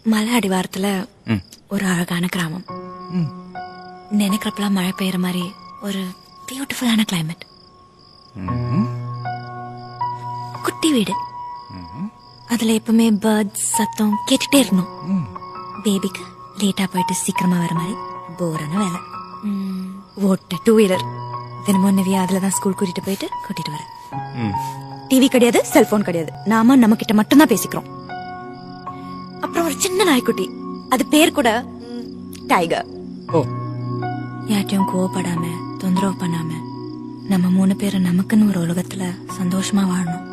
மலை அடிவாரத்துல ஒரு அழகான கிராமம். நினைக்கிறப்பெல்லாம் மழை பெய்யற மாதிரி ஒரு பியூட்டிஃபுல்லான கிளைமேட். குட்டி வீடு, அதுல எப்பவுமே பேர்ட்ஸ் சத்தம் கேட்டுட்டே இருக்கணும். பேபிக்கு லேட்டா போயிட்டு சீக்கிரமா வர மாதிரி போரான வேலை. ஓட்ட 2 வீலர் தினமும் நிவியா அதுலதான் ஸ்கூல் கூட்டிட்டு வர. டிவி கிடையாது, செல்போன் கிடையாது, நாம நம்ம கிட்ட மட்டும் தான் பேசிக்கிறோம். அப்புறம் ஒரு சின்ன நாய்க்குட்டி, அது பேர் கூட டைகர். யார்ட்டையும் கோவப்படாம தொந்தரவு பண்ணாம நம்ம 3 பேரும் நமக்குன்னு ஒரு உலகத்துல சந்தோஷமா வாழணும்.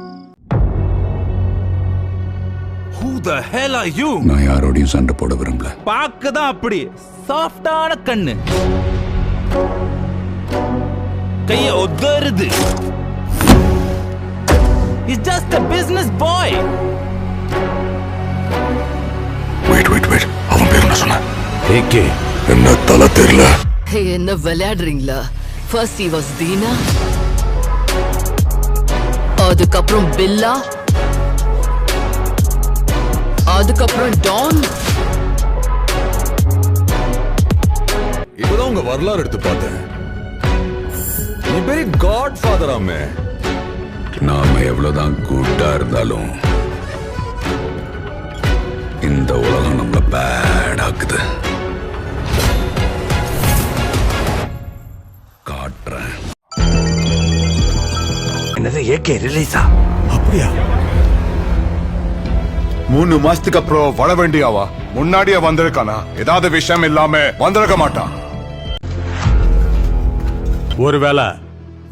Who the hell are you? நான் யாரோடையும் சண்டை போட விரும்பல. பாக்கதான் அப்படி சாஃப்டான கண்ணு, கைய ஒதறுது. He's just a business boy. Wait. அவன் பேர் என்ன சொன்ன? ஏகே. என்ன தலை தெரியல? என்ன விளையாடுறீங்களா? ஃபர்ஸ்ட் he was தீனா, அதுக்கப்புறம் பில்லா, அதுக்கப்புறம் டான். இப்பதான் உங்க வரலாறு எடுத்து பார்த்தேன். நீ பெரிய காட் ஃபாதராமே. நாம எவ்வளவுதான் குட்டா இருந்தாலும் இந்த உலகம் நம்மள பேட் ஆக்குது. காட்டுறேன். என்னது ஏகே ரிலீஸா? அப்படியா? 3 மாசத்துக்கு அப்புறம் வர வேண்டியாவா? முன்னாடியே வந்திருக்கானா? ஏதாவது விஷயம் இல்லாம வந்திருக்க மாட்டான். ஒருவேளை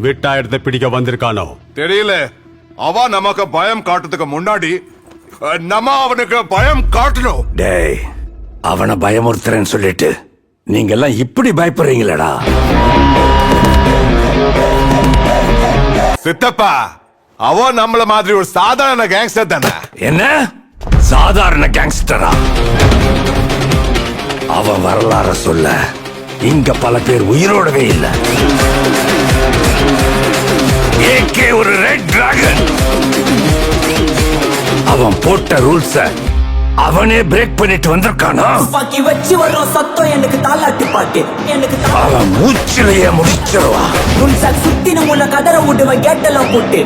விட்டா எடுத்து பிடிக்க வந்திருக்கானோ தெரியல. அவன் நமக்கு பயம் காட்டுறதுக்கு முன்னாடி நம்ம அவனுக்கு பயம் காட்டணும். டேய், அவனை பயமுறுத்துறேன்னு சொல்லிட்டு நீங்க எல்லாம் இப்படி பயப்படுறீங்களடா? சித்தப்பா, அவன் நம்மள மாதிரி ஒரு சாதாரண கேங்ஸ்டர் தானே. என்ன சாதாரண கேங்ஸ்டரா? அவன் வரலாற சொல்ல இங்க பல பேர் உயிரோடவே இல்ல. ஏகே ஒரு ரெட் டிராகன். அவன் போட்ட ரூல்ஸ அவனே பிரேக் பண்ணிட்டு வந்திருக்கானா? பாக்கி வச்சு வர்றோம் சத்தம் எனக்கு தாலாட்டு பாட்டு. எனக்கு அவன் மூச்சிலேயே முடிச்சிருவான். ரூல்ஸாக் சுத்தின முன்ன கதற விடுவன் கேட்டெல்லாம் போட்டு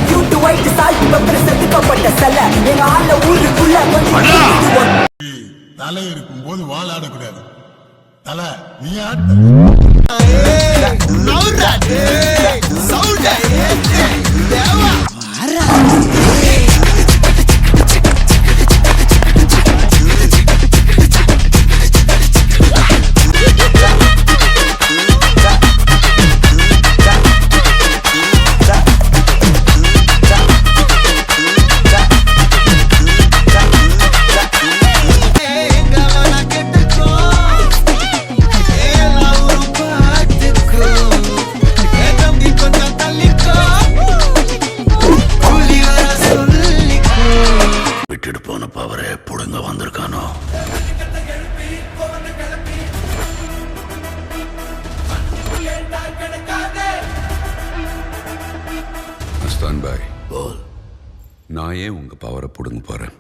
கியூட் ஒயிட் சால்ட் பெப்பர் செதுக்கப்பட்ட சிலை எங்க ஆள ஊருக்குள்ள தலை இருக்கும் போது வால் ஆடக்கூடாது. தலை நீ விட்டுட்டு போன பவரை புடுங்க வந்திருக்கானோ? மஸ்தான் பாய், நான் ஏன் உங்க பவரை புடுங்க போறேன்?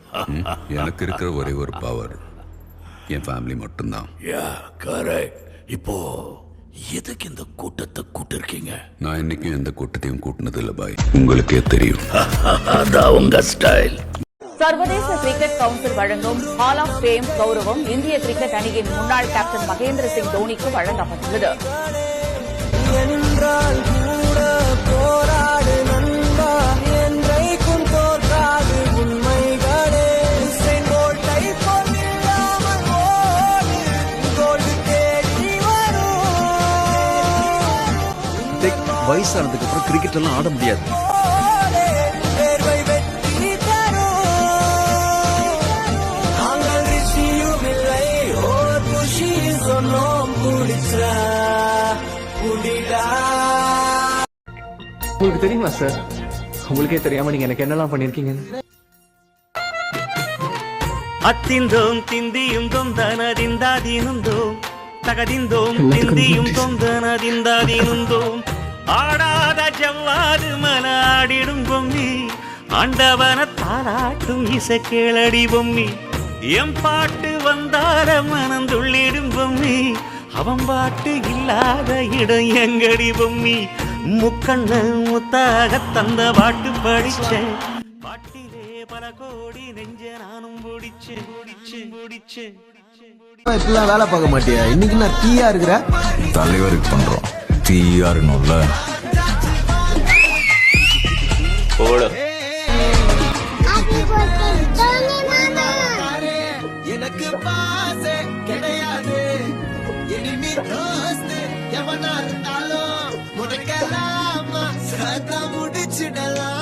எனக்கு இருக்கிற ஒரே ஒரு பவர் என் ஃபேமிலி மட்டும்தான். கரெக்ட். இப்போ எதுக்கு இந்த கூட்டத்தை கூட்டிருக்கீங்க? நான் இன்னைக்கும் எந்த கூட்டத்தையும் கூட்டினது இல்லை பாய், உங்களுக்கே தெரியும். அதான் உங்க ஸ்டைல். சர்வதேச கிரிக்கெட் கவுன்சில் வழங்கும் ஹால் ஆஃப் ஃபேம் கௌரவம் இந்திய கிரிக்கெட் அணியின் முன்னாள் கேப்டன் மகேந்திர சிங் தோனிக்கு வழங்கப்பட்டுள்ளது. வயசானதுக்கு அப்புறம் கிரிக்கெட் எல்லாம் ஆட முடியாது. உங்களுக்கு தெரியுமா சார்? உங்களுக்கே தெரியாம நீங்க எனக்கு என்னெல்லாம் பண்ணிருக்கீங்க? அத்திந்தோம் திந்தியும் தொந்தனதிந்தாதீனுந்தோம் தகதிந்தோம் திந்தியும் தொந்தனதிந்தாதீனுந்தோம் ஆடாத ஜவ்வாது மனாடிடும் பொம்மி ஆண்டவன தாராட்டும் இசை கேளடி பொம்மி எம் பாட்டு வந்தார மனம் துள்ளிடும் பொம்மி அவன் பாட்டு இல்லாத இடம் எங்கடி பொம்மி முக்கண்ண முத்தாக தந்த பாட்டு படிச்சேன் பாட்டிலே பல கோடி நெஞ்ச நானும் முடிச்சேன் இப்பெல்லாம் வேலை பார்க்க மாட்டியா? இன்னைக்கு நான் தீயா இருக்கிற தலைவருக்கு பண்றோம் தீயா இருக்கணும்ல. எனக்கு பாசே கிடையாது இனிமே தோஸ்து எவனா இருந்தாலும் முடக்கலாமா சதா முடிச்சிடலாம்.